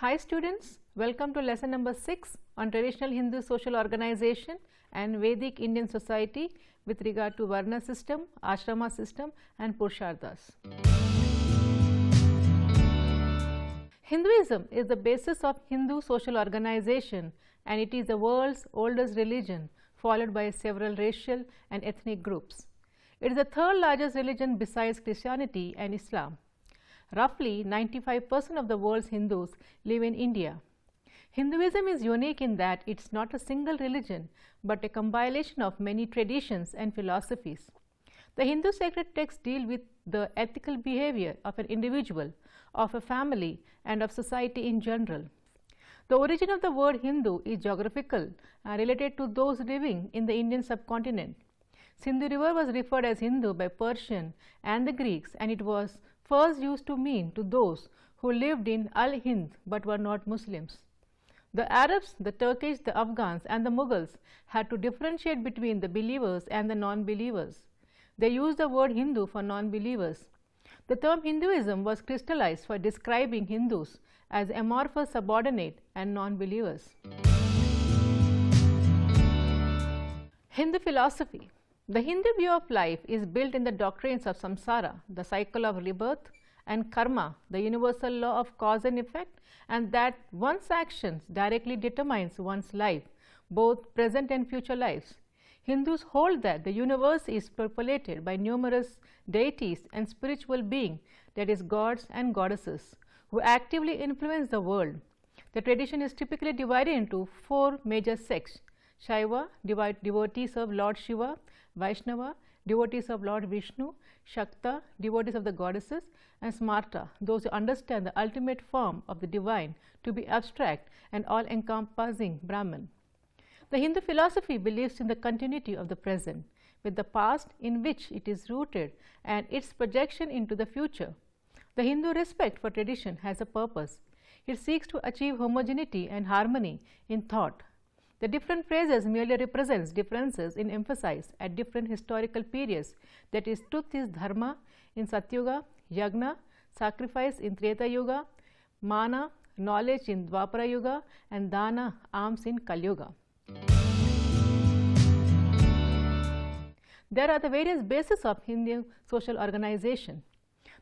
Hi students, welcome to lesson number 6 on traditional Hindu social organization and Vedic Indian society with regard to Varna system, ashrama system and pursharthas. Hinduism is the basis of Hindu social organization and it is the world's oldest religion, followed by several racial and ethnic groups. It is the third largest religion besides Christianity and Islam. Roughly 95% of the world's Hindus live in India. Hinduism is unique in that it is not a single religion but a compilation of many traditions and philosophies. The Hindu sacred texts deal with the ethical behavior of an individual, of a family and of society in general. The origin of the word Hindu is geographical and related to those living in the Indian subcontinent. Sindhu River was referred as Hindu by Persian and the Greeks, and it was first used to mean to those who lived in Al-Hind but were not Muslims. The Arabs, the Turkish, the Afghans and the Mughals had to differentiate between the believers and the non-believers. They used the word Hindu for non-believers. The term Hinduism was crystallized for describing Hindus as amorphous subordinate and non-believers. Hindu philosophy. The Hindu view of life is built in the doctrines of samsara, the cycle of rebirth, and karma, the universal law of cause and effect, and that one's actions directly determines one's life, both present and future lives. Hindus hold that the universe is populated by numerous deities and spiritual beings, that is gods and goddesses, who actively influence the world. The tradition is typically divided into 4 major sects: Shaiva, devotees of Lord Shiva; Vaishnava, devotees of Lord Vishnu; Shakta, devotees of the goddesses; and Smarta, those who understand the ultimate form of the divine to be abstract and all-encompassing Brahman. The Hindu philosophy believes in the continuity of the present, with the past in which it is rooted and its projection into the future. The Hindu respect for tradition has a purpose. It seeks to achieve homogeneity and harmony in thought. The different phrases merely represents differences in emphasis at different historical periods, that is, truth is dharma in Satyuga, yagna, sacrifice in Treta Yuga, mana, knowledge in Dwapara Yuga, and dana, alms in Kali Yuga. There are the various bases of Hindu social organization.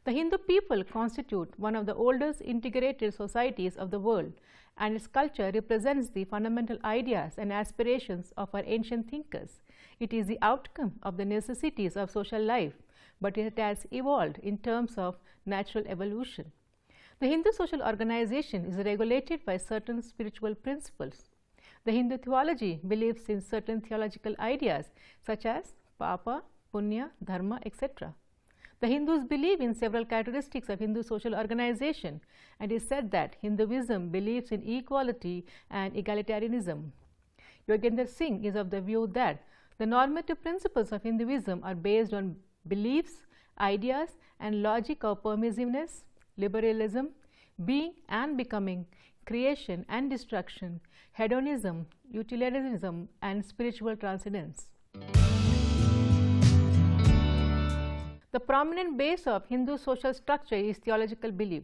The Hindu people constitute one of the oldest integrated societies of the world, and its culture represents the fundamental ideas and aspirations of our ancient thinkers. It is the outcome of the necessities of social life, but it has evolved in terms of natural evolution. The Hindu social organization is regulated by certain spiritual principles. The Hindu theology believes in certain theological ideas such as Papa, Punya, Dharma, etc. The Hindus believe in several characteristics of Hindu social organization, and it is said that Hinduism believes in equality and egalitarianism. Yogendra Singh is of the view that the normative principles of Hinduism are based on beliefs, ideas and logic of permissiveness, liberalism, being and becoming, creation and destruction, hedonism, utilitarianism and spiritual transcendence. The prominent base of Hindu social structure is theological belief.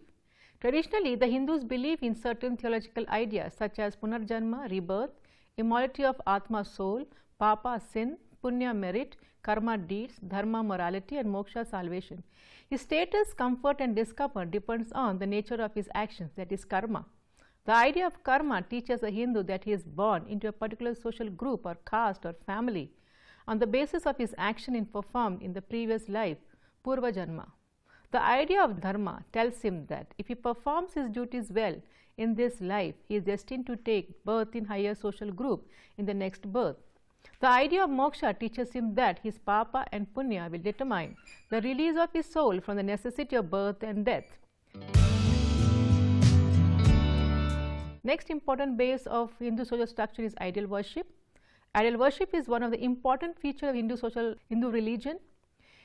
Traditionally, the Hindus believe in certain theological ideas such as Punarjanma, rebirth, immortality of Atma, soul, Papa, sin, Punya, merit, Karma, deeds, Dharma, morality, and Moksha, salvation. His status, comfort and discomfort depends on the nature of his actions, that is karma. The idea of karma teaches a Hindu that he is born into a particular social group or caste or family on the basis of his action performed in the previous life, Purva Janma. The idea of dharma tells him that if he performs his duties well in this life, he is destined to take birth in higher social group in the next birth. The idea of moksha teaches him that his papa and punya will determine the release of his soul from the necessity of birth and death. Next important base of Hindu social structure is ideal worship. Ideal worship is one of the important features of Hindu religion.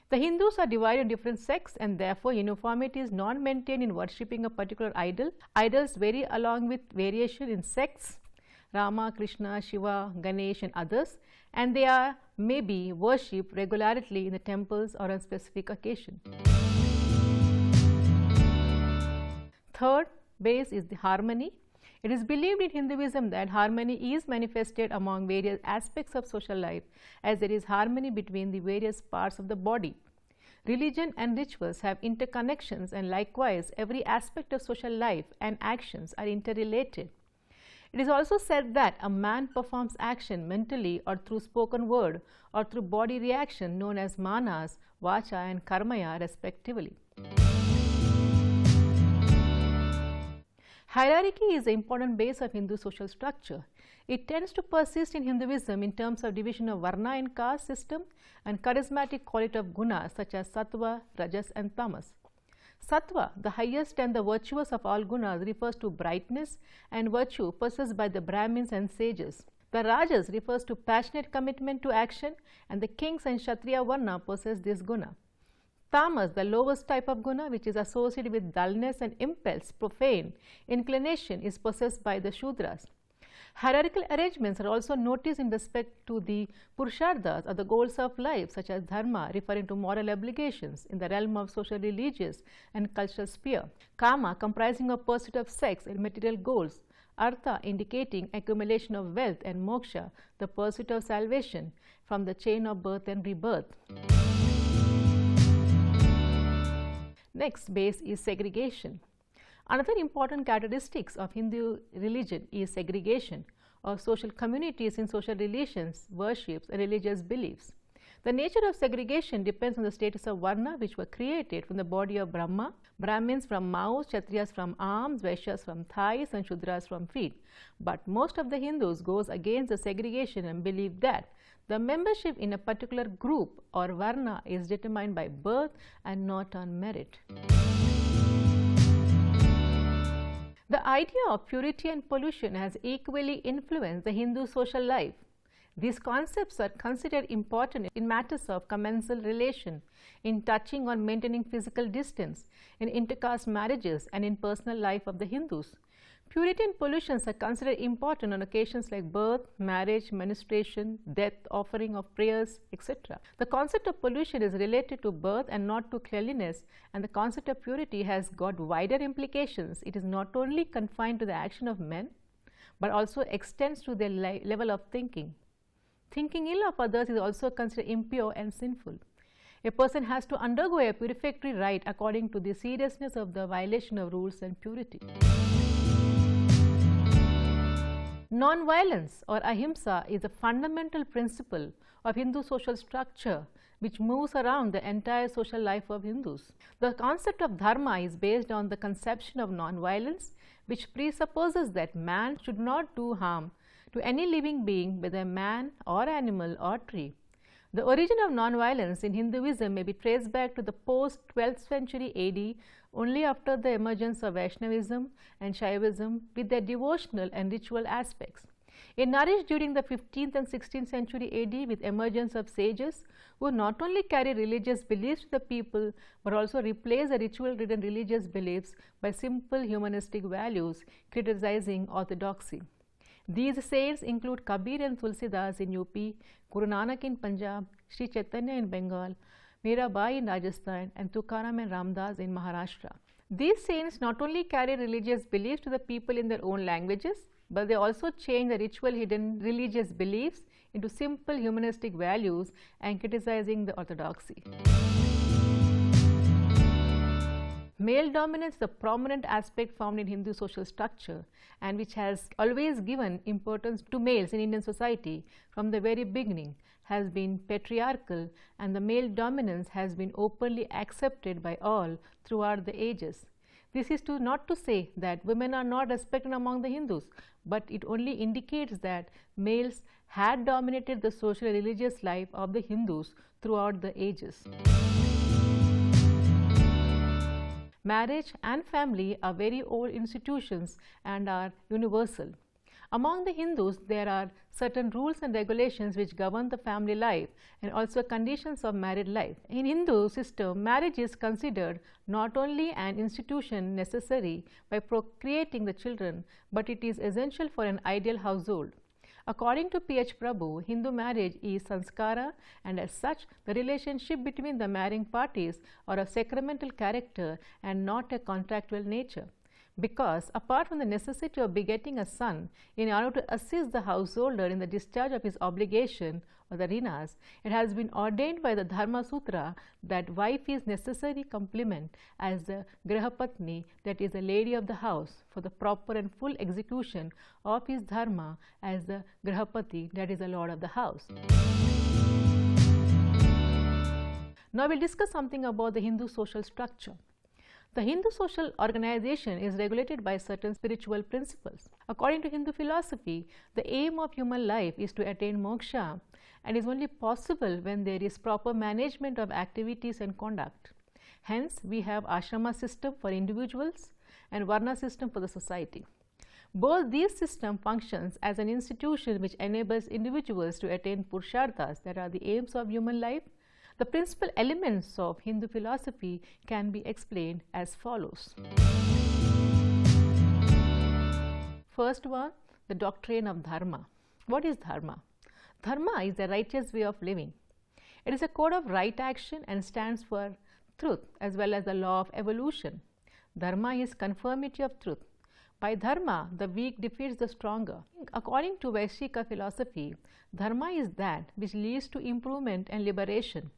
The Hindus are divided in different sects, and therefore uniformity is not maintained in worshipping a particular idol. Idols vary along with variation in sects, Rama, Krishna, Shiva, Ganesh and others, and they may be worshipped regularly in the temples or on specific occasion. Third, Base is the harmony. It is believed in Hinduism that harmony is manifested among various aspects of social life, as there is harmony between the various parts of the body. Religion and rituals have interconnections, and likewise every aspect of social life and actions are interrelated. It is also said that a man performs action mentally or through spoken word or through body reaction known as manas, vacha and karmaya respectively. Hierarchy is the important base of Hindu social structure. It tends to persist in Hinduism in terms of division of varna and caste system and charismatic quality of gunas such as sattva, rajas and tamas. Sattva, the highest and the virtuous of all gunas, refers to brightness and virtue possessed by the Brahmins and sages. The rajas refers to passionate commitment to action, and the kings and kshatriya varna possess this guna. Tamas, the lowest type of guna, which is associated with dullness and impulse, profane inclination, is possessed by the Shudras. Hierarchical arrangements are also noticed in respect to the pursharthas, or the goals of life, such as dharma, referring to moral obligations in the realm of social, religious and cultural sphere. Kama, comprising of pursuit of sex and material goals. Artha, indicating accumulation of wealth, and moksha, the pursuit of salvation from the chain of birth and rebirth. Next base is segregation. Another important characteristics of Hindu religion is segregation of social communities in social relations, worships and religious beliefs. The nature of segregation depends on the status of varna, which were created from the body of Brahma, Brahmins from mouths, Kshatriyas from arms, Vaishyas from thighs and Shudras from feet. But most of the Hindus goes against the segregation and believe that the membership in a particular group or varna is determined by birth and not on merit. The idea of purity and pollution has equally influenced the Hindu social life. These concepts are considered important in matters of commensal relation, in touching on maintaining physical distance, in intercaste marriages and in personal life of the Hindus. Purity and pollution are considered important on occasions like birth, marriage, menstruation, death, offering of prayers, etc. The concept of pollution is related to birth and not to cleanliness, and the concept of purity has got wider implications. It is not only confined to the action of men, but also extends to their level of thinking. Thinking ill of others is also considered impure and sinful. A person has to undergo a purificatory rite according to the seriousness of the violation of rules and purity. Non-violence or ahimsa is a fundamental principle of Hindu social structure which moves around the entire social life of Hindus. The concept of dharma is based on the conception of non-violence, which presupposes that man should not do harm to any living being, whether man or animal or tree. The origin of non-violence in Hinduism may be traced back to the post-12th century AD, only after the emergence of Vaishnavism and Shaivism with their devotional and ritual aspects. It nourished during the 15th and 16th century AD with emergence of sages who not only carry religious beliefs to the people but also replace the ritual-ridden religious beliefs by simple humanistic values, criticizing orthodoxy. These saints include Kabir and Tulsidas in UP, Guru Nanak in Punjab, Sri Chaitanya in Bengal, Mirabai in Rajasthan, and Tukaram and Ramdas in Maharashtra. These saints not only carry religious beliefs to the people in their own languages, but they also change the ritual hidden religious beliefs into simple humanistic values and criticizing the orthodoxy. Male dominance is a prominent aspect found in Hindu social structure and which has always given importance to males in Indian society from the very beginning, has been patriarchal, and the male dominance has been openly accepted by all throughout the ages. This is not to say that women are not respected among the Hindus, but it only indicates that males had dominated the social and religious life of the Hindus throughout the ages. Marriage and family are very old institutions and are universal. Among the Hindus, there are certain rules and regulations which govern the family life and also conditions of married life. In Hindu system, marriage is considered not only an institution necessary by procreating the children, but it is essential for an ideal household. According to P.H. Prabhu, Hindu marriage is sanskara, and as such, the relationship between the marrying parties are of sacramental character and not a contractual nature. because apart from the necessity of begetting a son in order to assist the householder in the discharge of his obligation or the rinas, it has been ordained by the Dharma Sutra that wife is necessary complement as the Grihapatni, that is the lady of the house, for the proper and full execution of his dharma as the Grihapati, that is the lord of the house. Now we will discuss something about the Hindu social structure. The Hindu social organization is regulated by certain spiritual principles. According to Hindu philosophy, the aim of human life is to attain moksha and is only possible when there is proper management of activities and conduct. Hence, we have ashrama system for individuals and varna system for the society. Both these systems functions as an institution which enables individuals to attain pursharthas, that are the aims of human life. The principal elements of Hindu philosophy can be explained as follows. First one, the doctrine of dharma. What is dharma? Dharma is the righteous way of living. It is a code of right action and stands for truth as well as the law of evolution. Dharma is conformity of truth. By dharma, the weak defeats the stronger. According to Vaishika philosophy, dharma is that which leads to improvement and liberation.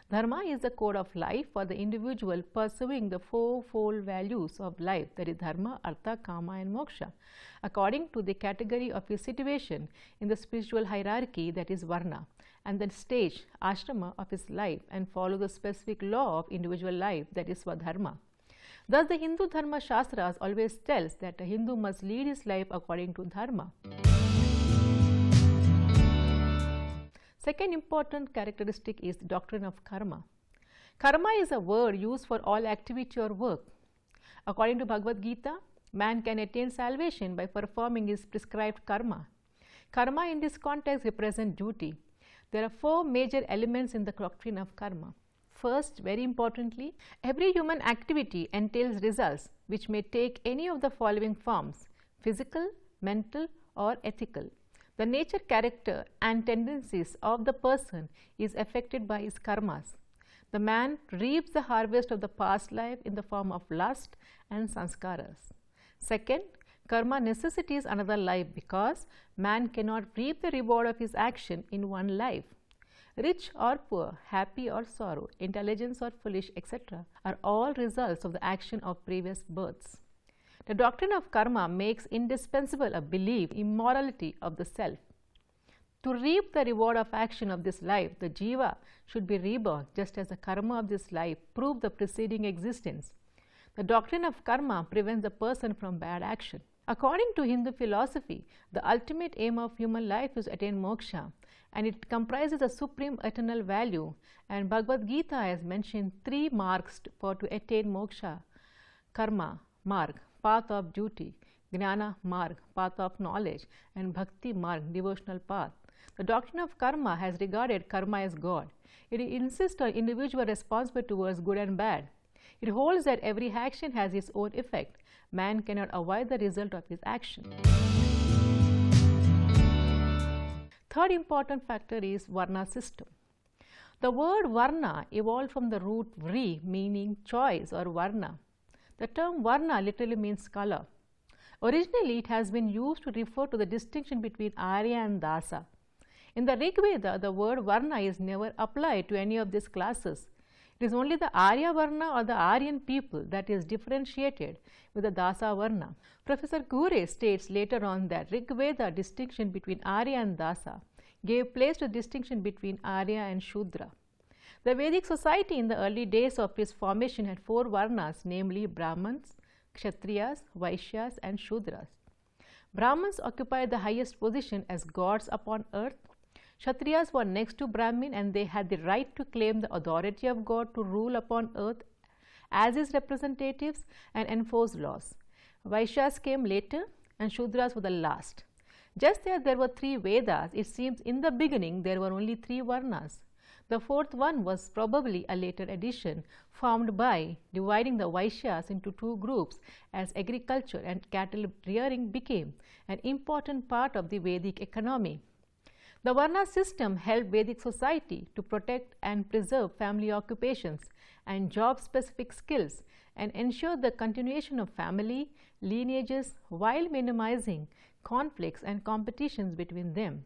Dharma is the code of life for the individual pursuing the fourfold values of life, that is dharma, artha, kama and moksha, according to the category of his situation in the spiritual hierarchy, that is varna, and the stage, ashrama of his life, and follow the specific law of individual life, that is swadharma. Thus the Hindu Dharma Shastras always tells that a Hindu must lead his life according to dharma. Second important characteristic is the doctrine of karma. Karma is a word used for all activity or work. According to Bhagavad Gita, man can attain salvation by performing his prescribed karma. Karma in this context represents duty. There are four major elements in the doctrine of karma. First, very importantly, every human activity entails results which may take any of the following forms: physical, mental or ethical. The nature, character and tendencies of the person is affected by his karmas. The man reaps the harvest of the past life in the form of lust and sanskaras. Second, karma necessitates another life because man cannot reap the reward of his action in one life. Rich or poor, happy or sorrow, intelligent or foolish, etc. are all results of the action of previous births. The doctrine of karma makes indispensable a belief in immortality of the self. To reap the reward of action of this life, the jiva should be reborn just as the karma of this life proved the preceding existence. The doctrine of karma prevents the person from bad action. According to Hindu philosophy, the ultimate aim of human life is to attain moksha, and it comprises a supreme eternal value, and Bhagavad Gita has mentioned three marks to attain moksha: karma, marg, path of duty; jnana, marg, path of knowledge; and bhakti, marg, devotional path. The doctrine of karma has regarded karma as God. It insists on individual responsibility towards good and bad. It holds that every action has its own effect. Man cannot avoid the result of his action. Third important factor is varna system. The word varna evolved from the root vri, meaning choice or varna. The term varna literally means color. Originally, it has been used to refer to the distinction between Arya and Dasa. In the Rig Veda, the word varna is never applied to any of these classes. It is only the Arya Varna or the Aryan people that is differentiated with the Dasa Varna. Professor Ghurye states later on that Rig Veda distinction between Arya and Dasa gave place to distinction between Arya and Shudra. The Vedic society in the early days of its formation had four Varnas, namely Brahmins, Kshatriyas, Vaishyas and Shudras. Brahmins occupied the highest position as gods upon earth. Kshatriyas were next to Brahmin and they had the right to claim the authority of God to rule upon earth as his representatives and enforce laws. Vaishyas came later and Shudras were the last. Just as there were three Vedas, it seems in the beginning there were only three Varnas. The fourth one was probably a later addition formed by dividing the Vaishyas into two groups as agriculture and cattle rearing became an important part of the Vedic economy. The Varna system helped Vedic society to protect and preserve family occupations and job-specific skills and ensure the continuation of family lineages while minimizing conflicts and competitions between them.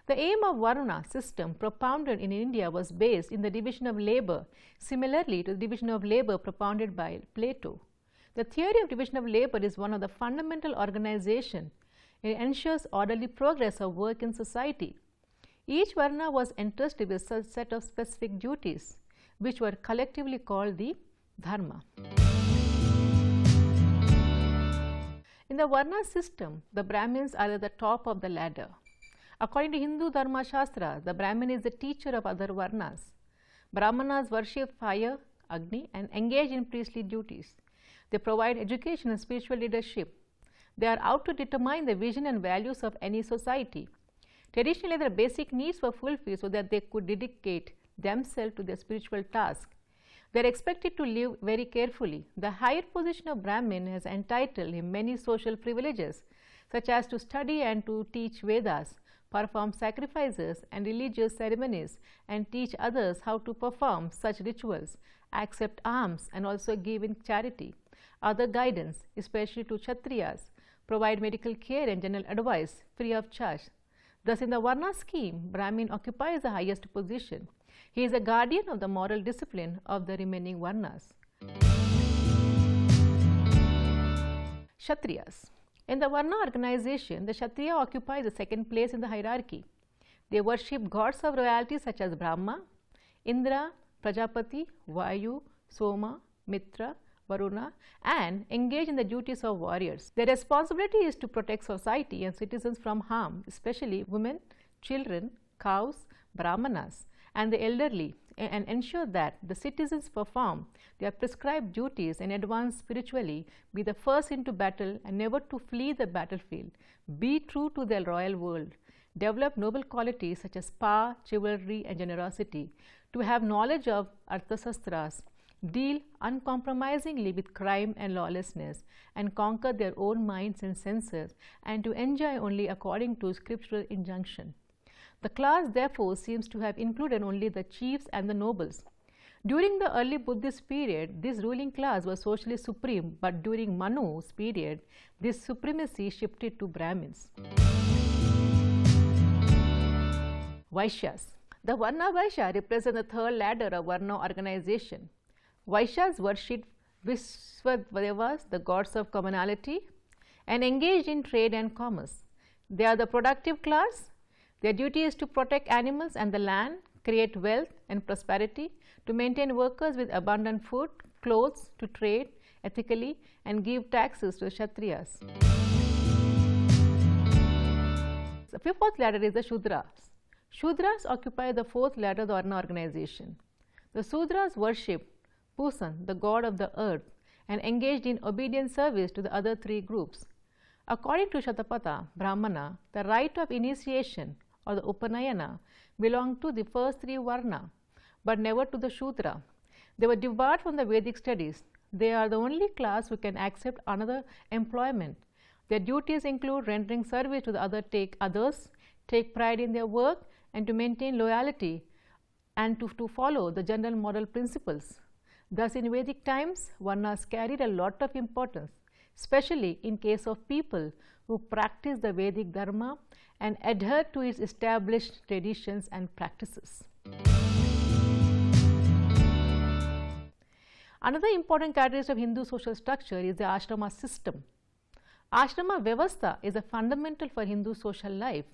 The aim of Varna system propounded in India was based in the division of labor, similarly to the division of labor propounded by Plato. The theory of division of labor is one of the fundamental organization. It ensures orderly progress of work in society. Each Varna was entrusted with a set of specific duties, which were collectively called the Dharma. In the Varna system, the Brahmins are at the top of the ladder. According to Hindu Dharma Shastra, the Brahmin is the teacher of other Varnas. Brahmanas worship fire, Agni, and engage in priestly duties. They provide education and spiritual leadership. They are out to determine the vision and values of any society. Traditionally, their basic needs were fulfilled so that they could dedicate themselves to their spiritual task. They are expected to live very carefully. The higher position of Brahmin has entitled him many social privileges, such as to study and to teach Vedas, perform sacrifices and religious ceremonies, and teach others how to perform such rituals, accept alms, and also give in charity. Other guidance, especially to Kshatriyas, provide medical care and general advice free of charge. Thus, in the Varna scheme, Brahmin occupies the highest position. He is a guardian of the moral discipline of the remaining Varnas. Kshatriyas. In the Varna organization, the Kshatriya occupy the second place in the hierarchy. They worship gods of royalty such as Brahma, Indra, Prajapati, Vayu, Soma, Mitra, Varuna, and engage in the duties of warriors. Their responsibility is to protect society and citizens from harm, especially women, children, cows, Brahmanas, and the elderly, and ensure that the citizens perform their prescribed duties and advance spiritually, be the first into battle and never to flee the battlefield, be true to their royal world, develop noble qualities such as power, chivalry, and generosity, to have knowledge of arthasastras, deal uncompromisingly with crime and lawlessness, and conquer their own minds and senses, and to enjoy only according to scriptural injunction. The class therefore seems to have included only the chiefs and the nobles. During the early Buddhist period, this ruling class was socially supreme, but during Manu's period, this supremacy shifted to Brahmins. Vaishyas. The Varna Vaishya represent the third ladder of Varna organization. Vaishyas worshipped Vishwadevas, the gods of commonality, and engaged in trade and commerce. They are the productive class. Their duty is to protect animals and the land, create wealth and prosperity, to maintain workers with abundant food, clothes, to trade ethically, and give taxes to the Kshatriyas. The fourth ladder is the Shudras. Shudras occupy the fourth ladder of the Varna organization. The Shudras worship Pusan, the god of the earth, and engaged in obedient service to the other three groups. According to Shatapatha Brahmana, the rite of initiation or the Upanayana belonged to the first three Varna, but never to the Shudra. They were debarred from the Vedic studies. They are the only class who can accept another employment. Their duties include rendering service to the others, take pride in their work, and to maintain loyalty and to follow the general moral principles. Thus, in Vedic times, Varnas carried a lot of importance, especially in case of people who practice the Vedic Dharma and adhere to its established traditions and practices. Another important characteristic of Hindu social structure is the ashrama system. Ashrama Vyavastha is a fundamental for Hindu social life.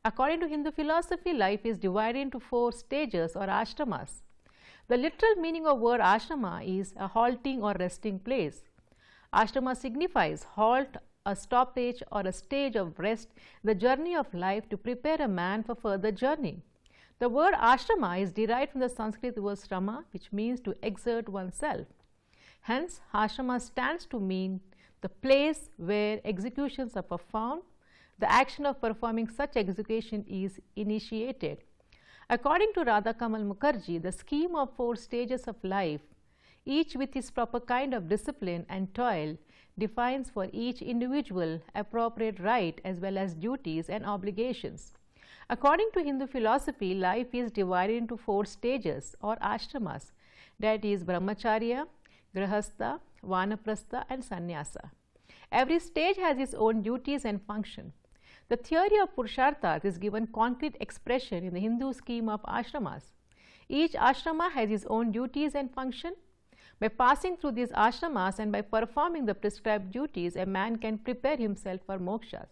According to Hindu philosophy, life is divided into 4 stages or ashramas. The literal meaning of word ashrama is a halting or resting place. Ashrama signifies halt, a stoppage or a stage of rest in the journey of life to prepare a man for further journey. The word ashrama is derived from the Sanskrit word shrama, which means to exert oneself. Hence, ashrama stands to mean the place where executions are performed. The action of performing such execution is initiated. According to Radha Kamal Mukherjee, the scheme of 4 stages of life, each with its proper kind of discipline and toil, defines for each individual appropriate right as well as duties and obligations. According to Hindu philosophy, life is divided into 4 stages or ashramas, that is brahmacharya, grihastha, vanaprastha and sannyasa. Every stage has its own duties and function. The theory of pursharthas is given concrete expression in the Hindu scheme of ashramas. Each ashrama has its own duties and function. By passing through these ashramas and by performing the prescribed duties, a man can prepare himself for moksha.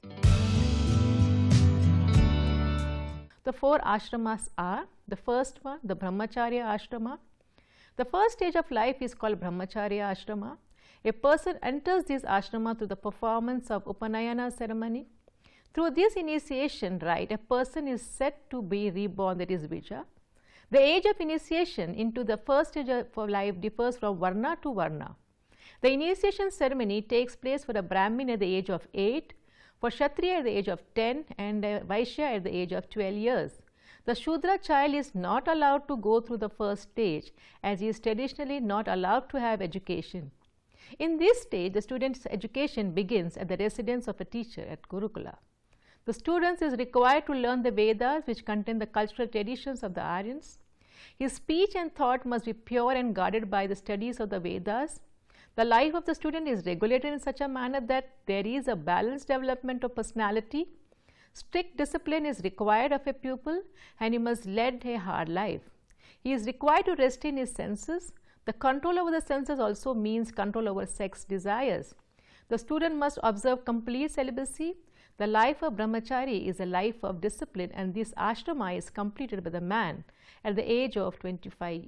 The 4 ashramas are: the first one, the brahmacharya ashrama. The first stage of life is called brahmacharya ashrama. A person enters this ashrama through the performance of upanayana ceremony. Through this initiation rite, a person is said to be reborn, that is bija. The age of initiation into the first stage of life differs from varna to varna. The initiation ceremony takes place for a Brahmin at the age of 8, for Kshatriya at the age of 10 and a Vaishya at the age of 12 years. The Shudra child is not allowed to go through the first stage, as he is traditionally not allowed to have education. In this stage, the student's education begins at the residence of a teacher at Gurukula. The student is required to learn the Vedas, which contain the cultural traditions of the Aryans. His speech and thought must be pure and guarded by the studies of the Vedas. The life of the student is regulated in such a manner that there is a balanced development of personality. Strict discipline is required of a pupil and he must lead a hard life. He is required to restrain his senses. The control over the senses also means control over sex desires. The student must observe complete celibacy. The life of brahmachari is a life of discipline, and this ashrama is completed by the man at the age of 25.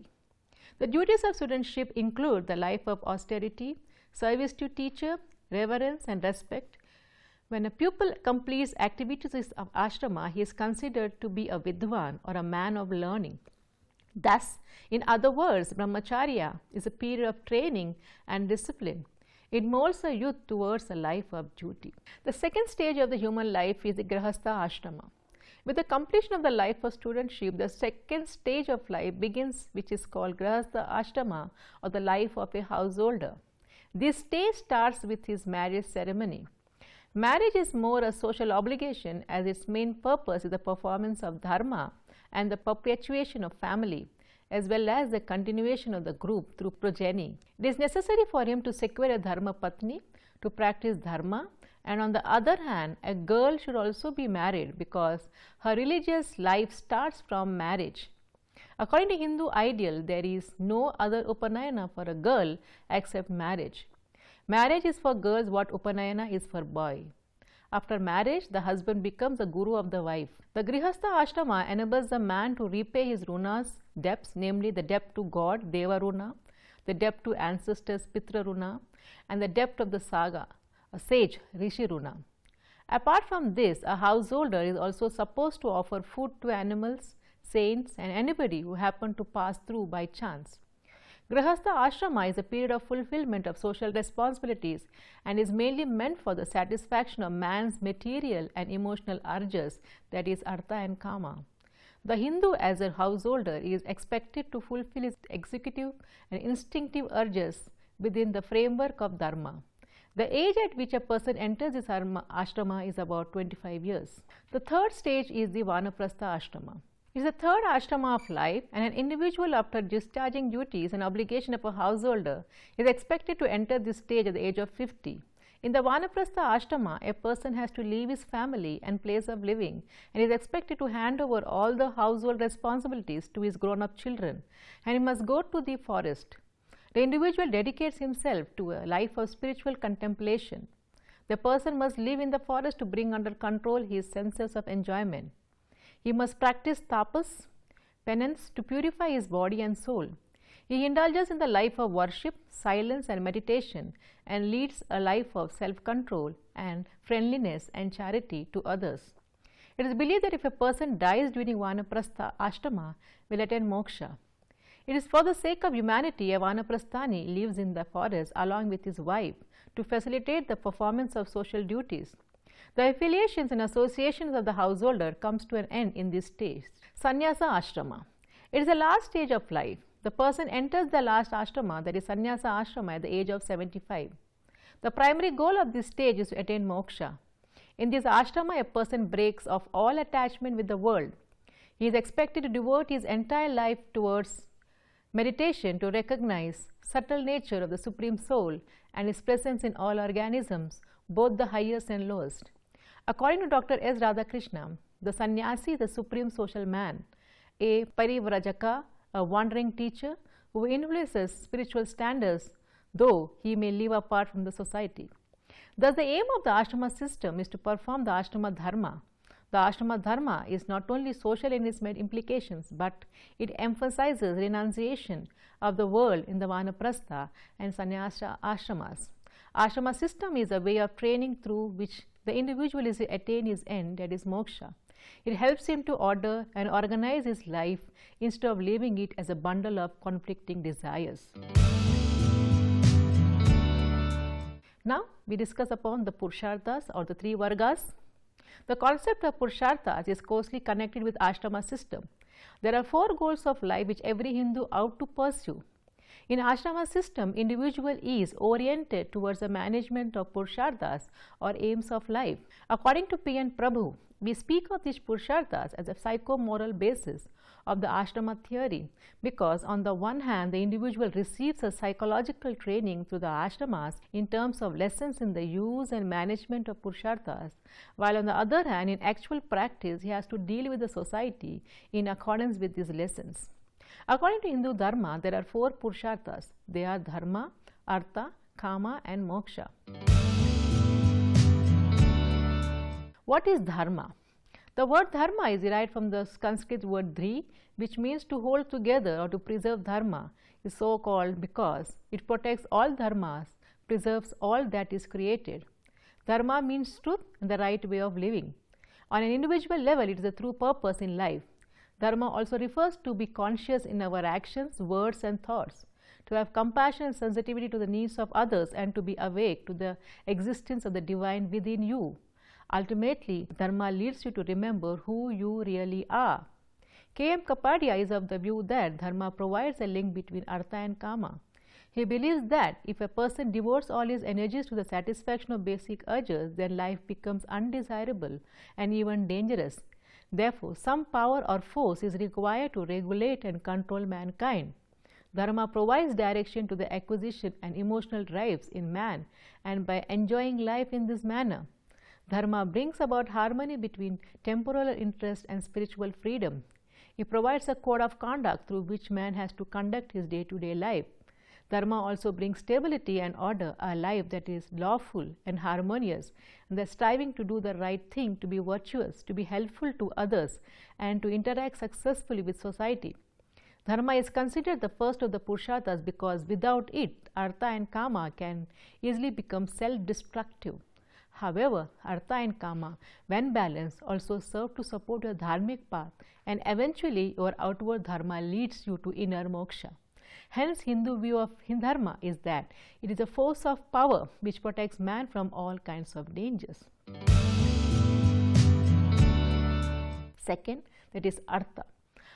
The duties of studentship include the life of austerity, service to teacher, reverence and respect. When a pupil completes activities of ashrama, he is considered to be a vidwan or a man of learning. Thus, in other words, brahmacharya is a period of training and discipline. It molds a youth towards a life of duty. The second stage of the human life is the grihastha ashrama. With the completion of the life of studentship, the second stage of life begins, which is called grihastha ashrama, or the life of a householder. This stage starts with his marriage ceremony. Marriage is more a social obligation, as its main purpose is the performance of dharma and the perpetuation of family, as well as the continuation of the group through progeny. It is necessary for him to secure a dharma patni to practice dharma, and on the other hand, a girl should also be married because her religious life starts from marriage. According to Hindu ideal, there is no other upanayana for a girl except marriage. Marriage is for girls what upanayana is for boy. After marriage, the husband becomes the guru of the wife. The grihastha ashrama enables the man to repay his runas, debts, namely the debt to God, Deva Runa, the debt to ancestors, Pitra Runa, and the debt of the saga, a sage, Rishi Runa. Apart from this, a householder is also supposed to offer food to animals, saints, and anybody who happen to pass through by chance. Grihastha ashrama is a period of fulfillment of social responsibilities and is mainly meant for the satisfaction of man's material and emotional urges, that is, artha and kama. The Hindu as a householder is expected to fulfill his executive and instinctive urges within the framework of dharma. The age at which a person enters this ashrama is about 25 years. The third stage is the vanaprastha ashrama. It is the third ashrama of life, and an individual, after discharging duties and obligation of a householder, is expected to enter this stage at the age of 50. In the vanaprastha ashrama, a person has to leave his family and place of living and is expected to hand over all the household responsibilities to his grown-up children, and he must go to the forest. The individual dedicates himself to a life of spiritual contemplation. The person must live in the forest to bring under control his senses of enjoyment. He must practice tapas, penance, to purify his body and soul. He indulges in the life of worship, silence and meditation, and leads a life of self-control and friendliness and charity to others. It is believed that if a person dies during vanaprastha ashrama, will attain moksha. It is for the sake of humanity a vanaprasthani lives in the forest along with his wife to facilitate the performance of social duties. The affiliations and associations of the householder comes to an end in this stage. Sannyasa ashrama. It is the last stage of life. The person enters the last ashrama, that is sannyasa ashrama, at the age of 75. The primary goal of this stage is to attain moksha. In this ashrama, a person breaks off all attachment with the world. He is expected to devote his entire life towards meditation to recognize subtle nature of the Supreme Soul and its presence in all organisms, both the highest and lowest. According to Dr. S. Radhakrishna, the sannyasi is the supreme social man, a parivrajaka, a wandering teacher who influences spiritual standards, though he may live apart from the society. Thus, the aim of the ashrama system is to perform the ashrama dharma. The ashrama dharma is not only social in its implications, but it emphasizes renunciation of the world in the vanaprastha and sannyasa ashramas. Ashrama system is a way of training through which the individual is to attain his end, that is moksha. It helps him to order and organize his life instead of leaving it as a bundle of conflicting desires. Now, we discuss upon the pursharthas or the three vargas. The concept of pursharthas is closely connected with ashrama system. There are 4 goals of life which every Hindu ought to pursue. In ashrama system, individual is oriented towards the management of pursharthas or aims of life. According to P.N. Prabhu, we speak of these pursharthas as a psycho-moral basis of the ashrama theory because on the one hand the individual receives a psychological training through the ashramas in terms of lessons in the use and management of pursharthas, while on the other hand in actual practice he has to deal with the society in accordance with these lessons. According to Hindu Dharma, there are 4 pursharthas. They are dharma, artha, kama and moksha. What is dharma? The word dharma is derived from the Sanskrit word dhri, which means to hold together or to preserve. Dharma is so called because it protects all dharmas, preserves all that is created. Dharma means truth and the right way of living. On an individual level, it is a true purpose in life. Dharma also refers to be conscious in our actions, words and thoughts, to have compassion and sensitivity to the needs of others and to be awake to the existence of the divine within you. Ultimately, dharma leads you to remember who you really are. K.M. Kapadia is of the view that dharma provides a link between artha and kama. He believes that if a person devotes all his energies to the satisfaction of basic urges, then life becomes undesirable and even dangerous. Therefore, some power or force is required to regulate and control mankind. Dharma provides direction to the acquisition and emotional drives in man, and by enjoying life in this manner, dharma brings about harmony between temporal interest and spiritual freedom. It provides a code of conduct through which man has to conduct his day-to-day life. Dharma also brings stability and order, a life that is lawful and harmonious, and the striving to do the right thing, to be virtuous, to be helpful to others, and to interact successfully with society. Dharma is considered the first of the pursharthas because without it, artha and kama can easily become self-destructive. However, artha and kama, when balanced, also serve to support your dharmic path, and eventually your outward dharma leads you to inner moksha. Hence, Hindu view of dharma is that it is a force of power which protects man from all kinds of dangers. Second, that is artha.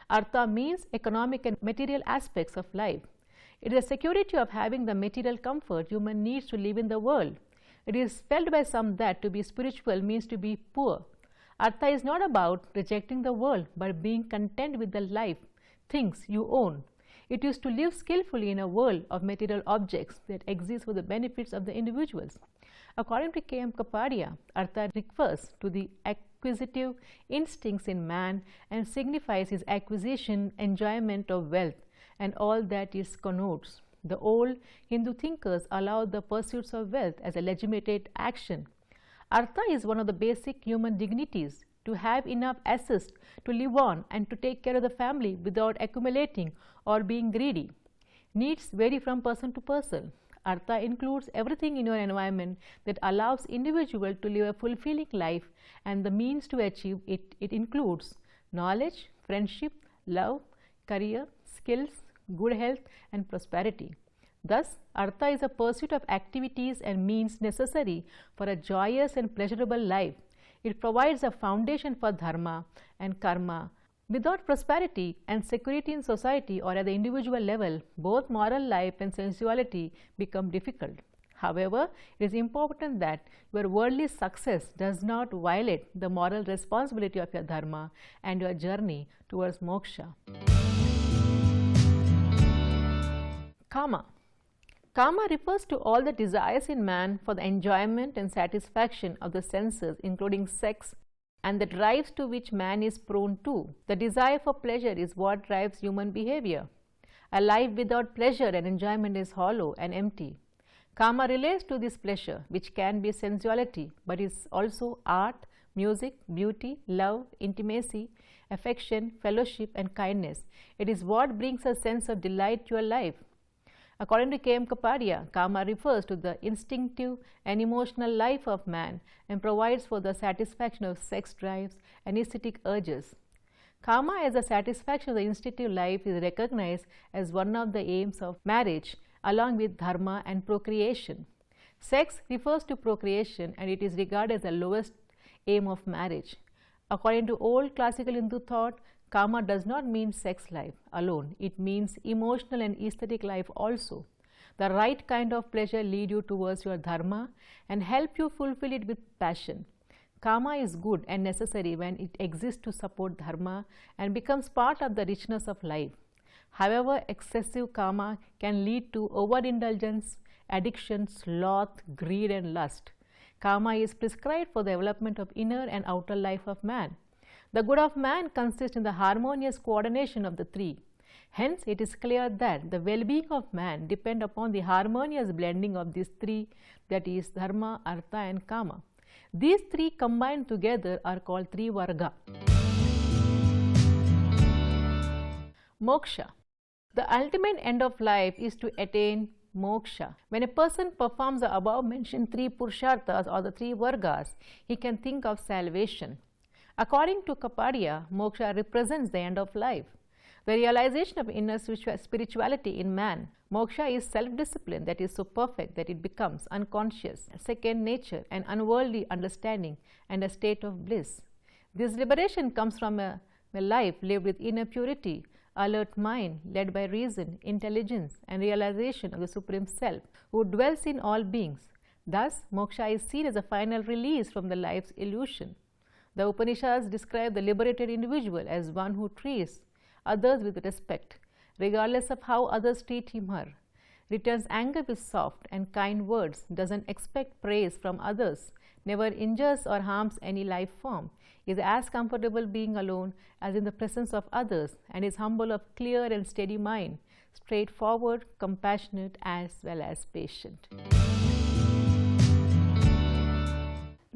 Artha means economic and material aspects of life. It is a security of having the material comfort human needs to live in the world. It is felt by some that to be spiritual means to be poor. Artha is not about rejecting the world, but being content with the life, things you own. It is to live skillfully in a world of material objects that exist for the benefits of the individuals. According to K.M. Kapadia, artha refers to the acquisitive instincts in man and signifies his acquisition, enjoyment of wealth, and all that it connotes. The old Hindu thinkers allowed the pursuits of wealth as a legitimate action. Artha is one of the basic human dignities, to have enough assets to live on and to take care of the family without accumulating or being greedy. Needs vary from person to person. Artha includes everything in your environment that allows individual to live a fulfilling life, and the means to achieve it. It includes knowledge, friendship, love, career, skills, good health and prosperity. Thus, artha is a pursuit of activities and means necessary for a joyous and pleasurable life. It provides a foundation for dharma and karma. Without prosperity and security in society or at the individual level, both moral life and sensuality become difficult. However, it is important that your worldly success does not violate the moral responsibility of your dharma and your journey towards moksha. Kama. Kama refers to all the desires in man for the enjoyment and satisfaction of the senses, including sex, and the drives to which man is prone to. The desire for pleasure is what drives human behavior. A life without pleasure and enjoyment is hollow and empty. Kama relates to this pleasure, which can be sensuality, but is also art, music, beauty, love, intimacy, affection, fellowship, and kindness. It is what brings a sense of delight to your life. According to K.M. Kapadia, Kama refers to the instinctive and emotional life of man and provides for the satisfaction of sex drives and aesthetic urges. Kama as a satisfaction of the instinctive life is recognized as one of the aims of marriage, along with dharma and procreation. Sex refers to procreation and it is regarded as the lowest aim of marriage. According to old classical Hindu thought, Kama does not mean sex life alone, it means emotional and aesthetic life also. The right kind of pleasure lead you towards your dharma and help you fulfill it with passion. Kama is good and necessary when it exists to support dharma and becomes part of the richness of life. However, excessive kama can lead to overindulgence, addiction, sloth, greed and lust. Kama is prescribed for the development of inner and outer life of man. The good of man consists in the harmonious coordination of the three. Hence, it is clear that the well-being of man depends upon the harmonious blending of these three, that is, dharma, artha and kama. These three combined together are called three varga. Moksha. The ultimate end of life is to attain moksha. When a person performs the above mentioned three pursharthas or the three vargas, he can think of salvation. According to Kapadia, moksha represents the end of life, the realization of inner spirituality in man. Moksha is self-discipline that is so perfect that it becomes unconscious, second nature, and unworldly understanding and a state of bliss. This liberation comes from a life lived with inner purity, alert mind led by reason, intelligence, and realization of the Supreme Self who dwells in all beings. Thus, moksha is seen as a final release from the life's illusion. The Upanishads describe the liberated individual as one who treats others with respect, regardless of how others treat him or her, returns anger with soft and kind words, doesn't expect praise from others, never injures or harms any life form, is as comfortable being alone as in the presence of others, and is humble of clear and steady mind, straightforward, compassionate as well as patient.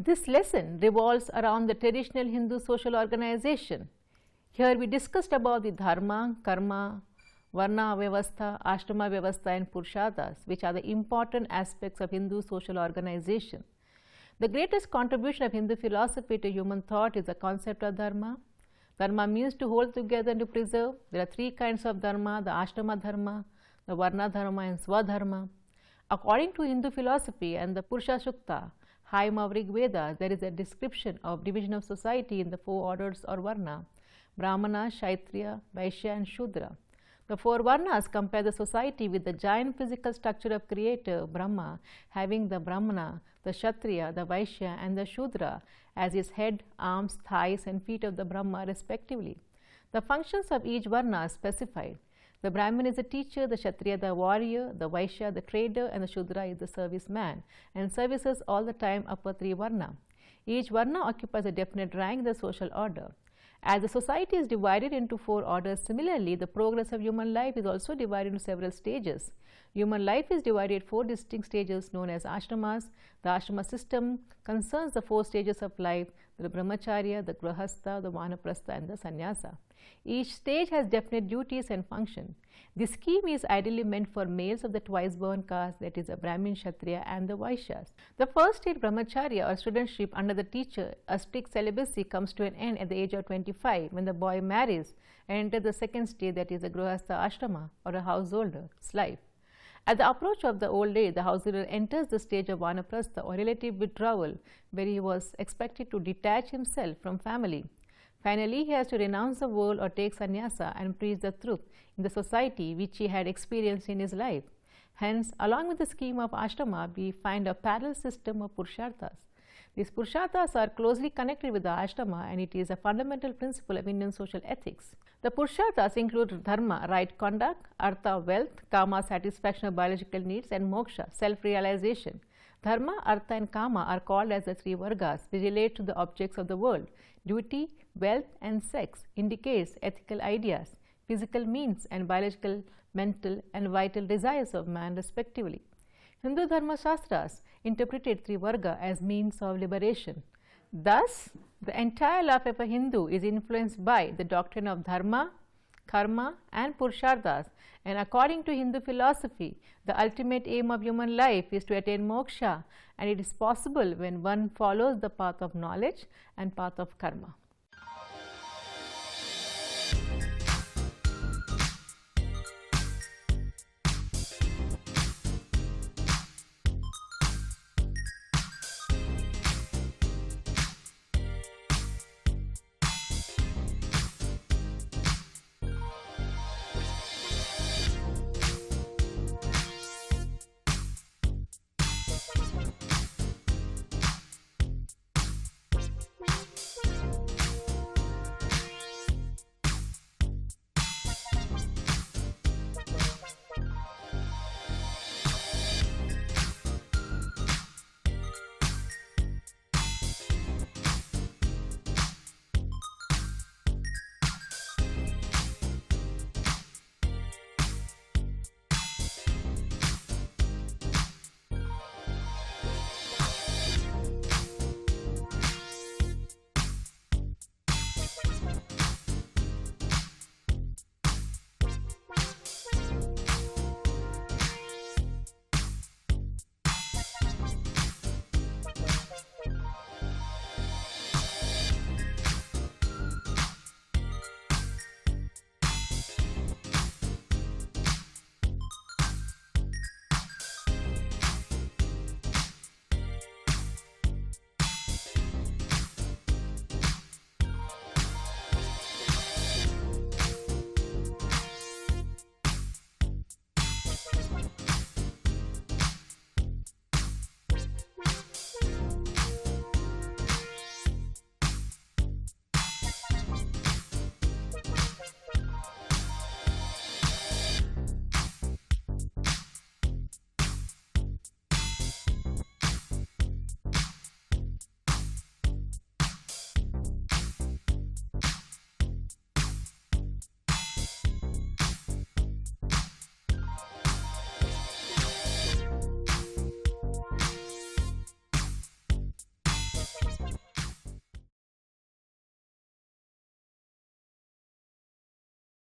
This lesson revolves around the traditional Hindu social organization. Here we discussed about the dharma, karma, varna vyavastha, ashrama vyavastha and pursharthas, which are the important aspects of Hindu social organization. The greatest contribution of Hindu philosophy to human thought is the concept of dharma. Dharma means to hold together and to preserve. There are three kinds of dharma, the ashrama dharma, the varna dharma and swadharma. According to Hindu philosophy and the Purusha Sukta, hymn of Rig Veda, there is a description of division of society in the four orders or varna, Brahmana, Kshatriya, Vaishya and Shudra. The four varnas compare the society with the giant physical structure of Creator, Brahma, having the Brahmana, the Kshatriya, the Vaishya and the Shudra as his head, arms, thighs and feet of the Brahma respectively. The functions of each varna are specified. The Brahmin is the teacher, the Kshatriya the warrior, the Vaishya the trader and the Shudra is the serviceman and services all the time upper three varna. Each varna occupies a definite rank in the social order. As the society is divided into four orders, similarly the progress of human life is also divided into several stages. Human life is divided into four distinct stages known as ashramas. The ashrama system concerns the four stages of life, the brahmacharya, the grahastha, the vanaprastha and the sannyasa. Each stage has definite duties and function. This scheme is ideally meant for males of the twice born caste, that is the Brahmin, Kshatriya and the Vaishyas. The first stage, brahmacharya or studentship under the teacher, a strict celibacy, comes to an end at the age of 25 when the boy marries and enters the second stage, that is the grahastha ashrama or a householder's life. At the approach of the old age, the householder enters the stage of vanaprastha or relative withdrawal, where he was expected to detach himself from family. Finally, he has to renounce the world or take sannyasa and preach the truth in the society which he had experienced in his life. Hence, along with the scheme of ashrama, we find a parallel system of pursharthas. These pursharthas are closely connected with the ashrama, and it is a fundamental principle of Indian social ethics. The pursharthas include dharma, right conduct, artha, wealth, kama, satisfaction of biological needs, and moksha, self-realization. Dharma, artha, and kama are called as the three vargas, which relate to the objects of the world. Duty, wealth, and sex indicates ethical ideas, physical means, and biological, mental, and vital desires of man respectively. Hindu Dharma Shastras interpreted three varga as means of liberation. Thus, the entire life of a Hindu is influenced by the doctrine of dharma, karma, and pursharthas, and according to Hindu philosophy, the ultimate aim of human life is to attain moksha, and it is possible when one follows the path of knowledge and path of karma.